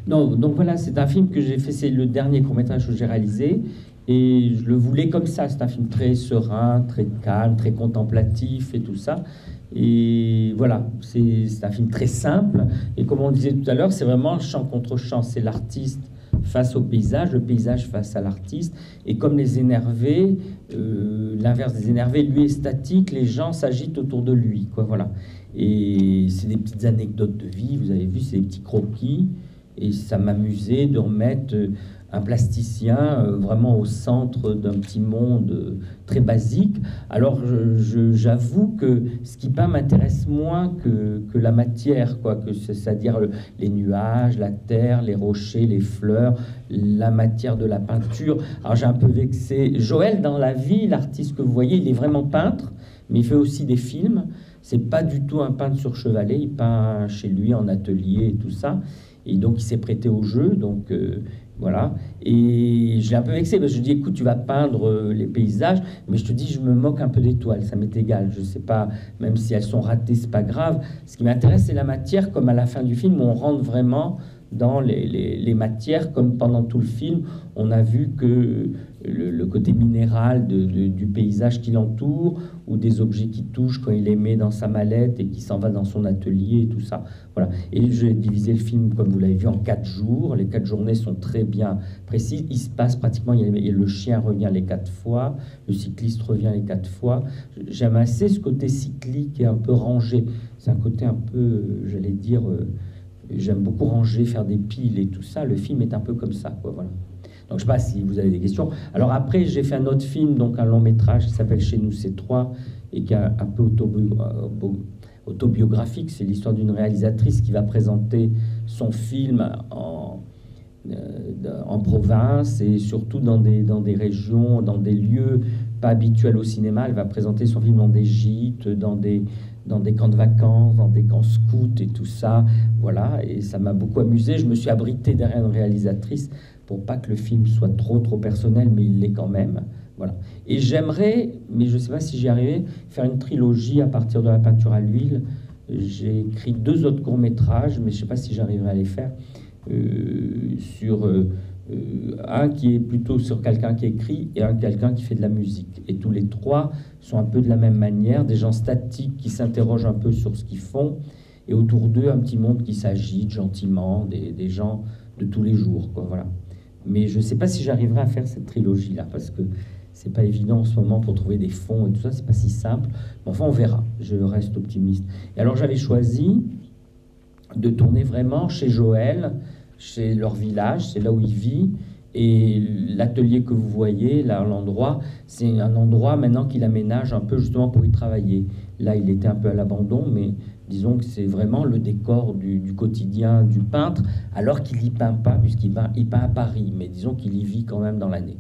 Non, donc voilà, c'est un film que j'ai fait, c'est le dernier court-métrage que j'ai réalisé, et je le voulais comme ça. C'est un film très serein, très calme, très contemplatif et tout ça. Et voilà, c'est un film très simple. Et comme on disait tout à l'heure, c'est vraiment chant contre chant. C'est l'artiste face au paysage, le paysage face à l'artiste. Et comme les énervés, l'inverse des énervés, lui est statique, les gens s'agitent autour de lui, quoi, voilà. Et c'est des petites anecdotes de vie, vous avez vu, c'est des petits croquis. Et ça m'amusait de remettre un plasticien vraiment au centre d'un petit monde très basique. Alors j'avoue que ce qui peint m'intéresse moins que la matière, quoi, c'est-à-dire les nuages, la terre, les rochers, les fleurs, la matière de la peinture. Alors j'ai un peu vexé Joël dans la vie, l'artiste que vous voyez, il est vraiment peintre, mais il fait aussi des films. C'est pas du tout un peintre sur chevalet, il peint chez lui en atelier et tout ça. Et donc, il s'est prêté au jeu. Donc, voilà. Et je l'ai un peu vexé parce que je dis, écoute, tu vas peindre les paysages, mais je te dis, je me moque un peu des toiles. Ça m'est égal. Je sais pas, même si elles sont ratées, c'est pas grave. Ce qui m'intéresse, c'est la matière, comme à la fin du film, où on rentre vraiment dans les matières, comme pendant tout le film, on a vu que le côté minéral du paysage qui l'entoure, ou des objets qui touchent quand il les met dans sa mallette et qui s'en va dans son atelier et tout ça. Voilà. Et j'ai divisé le film, comme vous l'avez vu, en 4 jours. Les 4 journées sont très bien précises. Il se passe pratiquement, le chien revient les 4 fois, le cycliste revient les 4 fois. J'aime assez ce côté cyclique et un peu rangé. C'est un côté un peu, j'allais dire... j'aime beaucoup ranger, faire des piles et tout ça. Le film est un peu comme ça, quoi, voilà. Donc, je ne sais pas si vous avez des questions. Alors après, j'ai fait un autre film, donc un long métrage qui s'appelle Chez nous, c'est 3, et qui est un peu autobiographique. C'est l'histoire d'une réalisatrice qui va présenter son film en province et surtout dans des régions, dans des lieux pas habituels au cinéma. Elle va présenter son film dans des gîtes, dans des camps de vacances, dans des camps scouts et tout ça. Voilà, et ça m'a beaucoup amusé. Je me suis abrité derrière une réalisatrice pour pas que le film soit trop personnel, mais il l'est quand même. Voilà. Et j'aimerais, mais je ne sais pas si j'y arriverai, faire une trilogie à partir de la peinture à l'huile. J'ai écrit 2 autres courts-métrages, mais je ne sais pas si j'arriverai à les faire. Sur un qui est plutôt sur quelqu'un qui écrit et quelqu'un qui fait de la musique. Et tous les 3 sont un peu de la même manière, des gens statiques qui s'interrogent un peu sur ce qu'ils font, et autour d'eux, un petit monde qui s'agite gentiment, des gens de tous les jours, quoi, voilà. Mais je ne sais pas si j'arriverai à faire cette trilogie-là, parce que c'est pas évident en ce moment pour trouver des fonds et tout ça, c'est pas si simple. Mais enfin, on verra, je reste optimiste. Et alors, j'avais choisi de tourner vraiment chez Joël, chez leur village, c'est là où il vit. Et l'atelier que vous voyez, là, l'endroit, c'est un endroit maintenant qu'il aménage un peu justement pour y travailler. Là, il était un peu à l'abandon, mais disons que c'est vraiment le décor du quotidien du peintre, alors qu'il n'y peint pas, puisqu'il peint à Paris. Mais disons qu'il y vit quand même dans l'année.